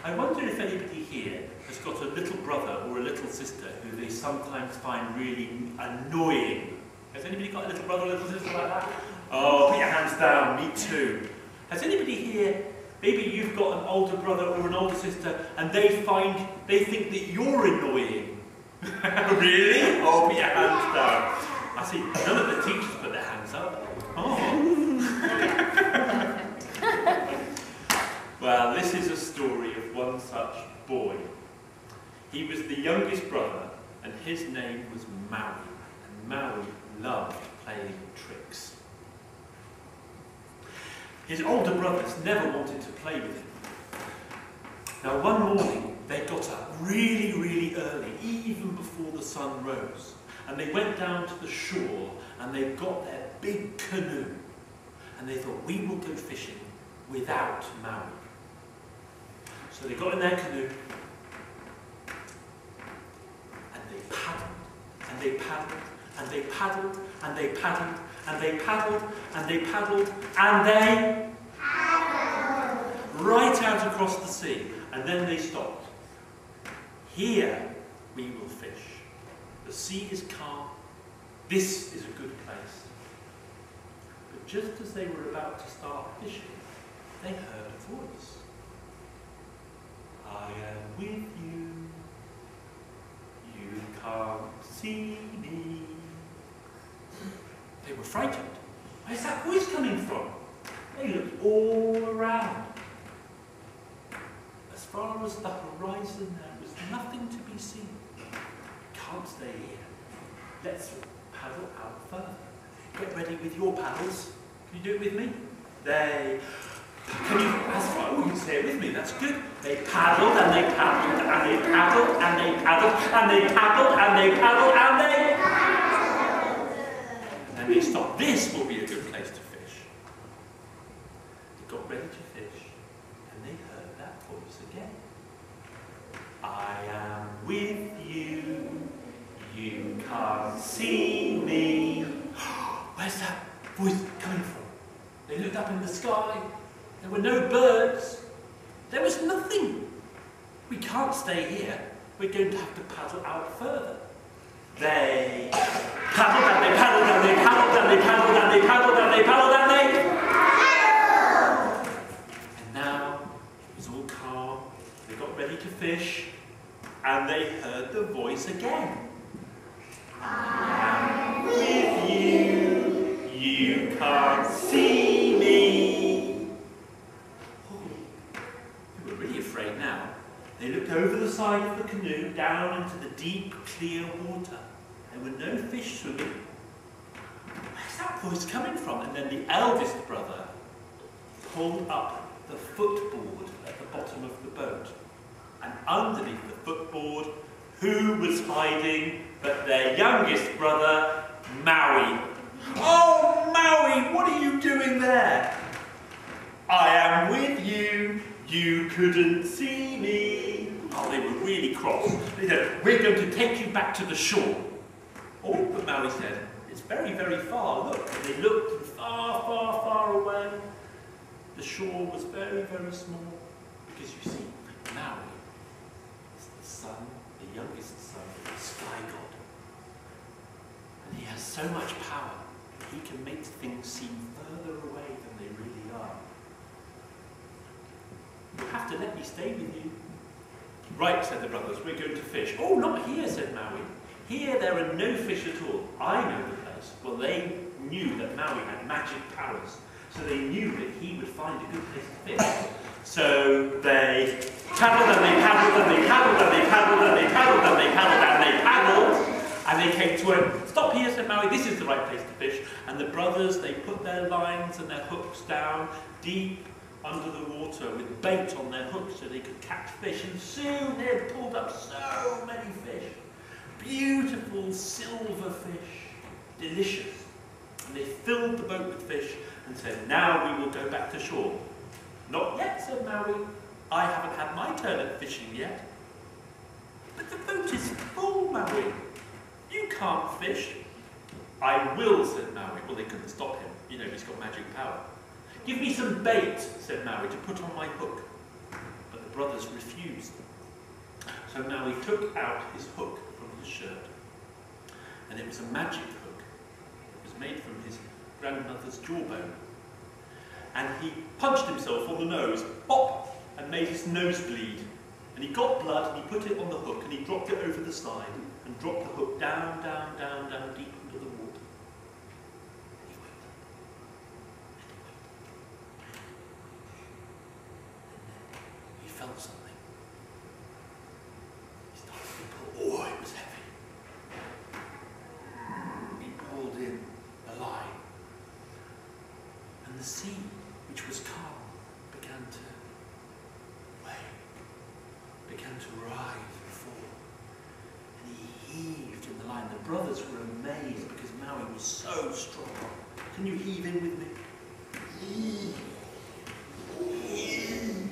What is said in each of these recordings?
I wonder if anybody here has got a little brother or a little sister who they sometimes find really annoying. Has anybody got a little brother or a little sister like that? Oh, put your hands down, me too. Has anybody here, maybe you've got an older brother or an older sister and they think that you're annoying? Really? Oh, put your hands down. I see none of the teachers put their hands up. Oh. Well, this is a story of one such boy. He was the youngest brother, and his name was Maui. And Maui loved playing tricks. His older brothers never wanted to play with him. Now, one morning, they got up really, really early, even before the sun rose. And they went down to the shore, and they got their big canoe. And they thought, we will go fishing without Maui. So they got in their canoe, and they paddled, and they paddled, and they paddled, and they paddled, and they paddled, and they paddled, and they paddled right out across the sea. And then they stopped. Here we will fish. The sea is calm. This is a good place. But just as they were about to start fishing, they heard a voice. I am with you. You can't see me. They were frightened. Where's that voice coming from? They looked all around. As far as the horizon, there was nothing to be seen. Can't stay here. Let's paddle out further. Get ready with your paddles. Can you do it with me? Oh, you say it with me, that's good. They paddled and they paddled and they paddled and they paddled and they paddled and they paddled and they paddled. And then they stopped. This will be a good place to fish. They got ready to fish and they heard that voice again. I am with you. You can't see me. Where's that voice coming from? They looked up in the sky. There were no birds. There was nothing. We can't stay here. We're going to have to paddle out further. They paddled and they paddled and they paddled and they paddled and they paddled and they paddled and they paddled. And now it was all calm. They got ready to fish and they heard the voice again. I am with you. You can't see me. They were really afraid now. They looked over the side of the canoe, down into the deep, clear water. There were no fish swimming. Where's that voice coming from? And then the eldest brother pulled up the footboard at the bottom of the boat. And underneath the footboard, who was hiding but their youngest brother, Maui. Oh, Maui, what are you doing there? I am with you. You couldn't see me. Oh, they were really cross. They said, we're going to take you back to the shore. Oh, but Maui said, it's very, very far. Look. And they looked far, far, far away. The shore was very, very small. Because you see, Maui is the son, the youngest son of the sky god. And he has so much power that he can make things seem further away than they really are. You have to let me stay with you. Right, said the brothers, we're going to fish. Oh, not here, said Maui. Here there are no fish at all. I know the place. Well, they knew that Maui had magic powers, so they knew that he would find a good place to fish. So they paddled and they paddled and they paddled and they paddled and they paddled and they paddled and they paddled. And they came to a stop here, said Maui, this is the right place to fish. And the brothers, they put their lines and their hooks down deep under the water with bait on their hooks so they could catch fish. And soon they had pulled up so many fish. Beautiful silver fish. Delicious. And they filled the boat with fish and said, now we will go back to shore. Not yet, said Maui. I haven't had my turn at fishing yet. But the boat is full, Maui. You can't fish. I will, said Maui. Well, they couldn't stop him. You know, he's got magic power. Give me some bait, said Maui, to put on my hook. But the the brothers refused. So Maui took out his hook from his shirt, and it was a magic hook. It was made from his grandmother's jawbone. And he punched himself on the nose, pop, and made his nose bleed. And he got blood, and he put it on the hook, and he dropped it over the side, and dropped the hook down, down, down, down, deep into the water. He went. And then he felt something. He started to pull. Oh, it was heavy. He pulled in a line. And the sea, which was calm, began to wave, began to rise and fall. And he heaved in the line. The brothers were amazed because Maui was so strong. Can you heave in with me? Heave. Heave.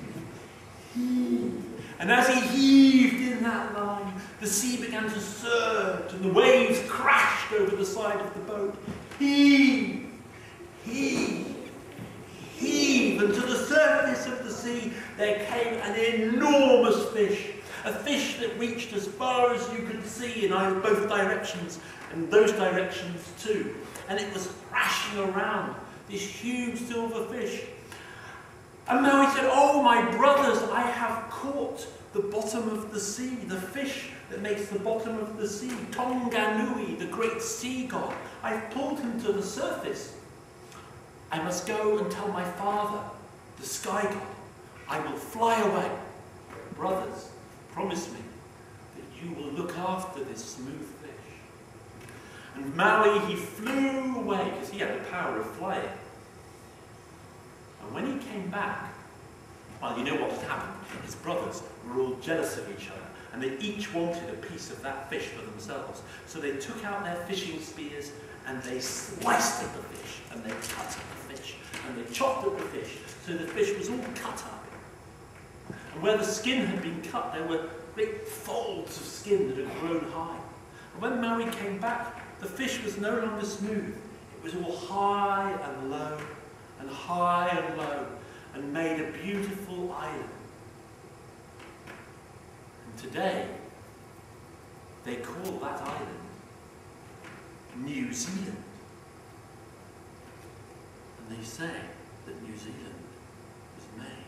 Heave. And as he heaved in that line, the sea began to surge and the waves crashed over the side of the boat. Heave. Heave. Heave, and to the surface of the sea there came an enormous fish, a fish that reached as far as you could see in both directions, and those directions too. And it was thrashing around, this huge silver fish. And Maui said, "Oh, my brothers, I have caught the bottom of the sea, the fish that makes the bottom of the sea, Tonganui, the great sea god. I've pulled him to the surface. I must go and tell my father, the sky god. I will fly away. Brothers, promise me that you will look after this smooth fish." And Maui, he flew away because he had the power of flying. And when he came back, well, you know what had happened. His brothers were all jealous of each other, and they each wanted a piece of that fish for themselves. So they took out their fishing spears and they sliced at the fish, and they cut at the fish, and they chopped at the fish, so the fish was all cut up. And where the skin had been cut, there were great folds of skin that had grown high. And when Maui came back, the fish was no longer smooth. It was all high and low, and high and low, and made a beautiful island. And today, they call that island New Zealand. And they say that New Zealand was made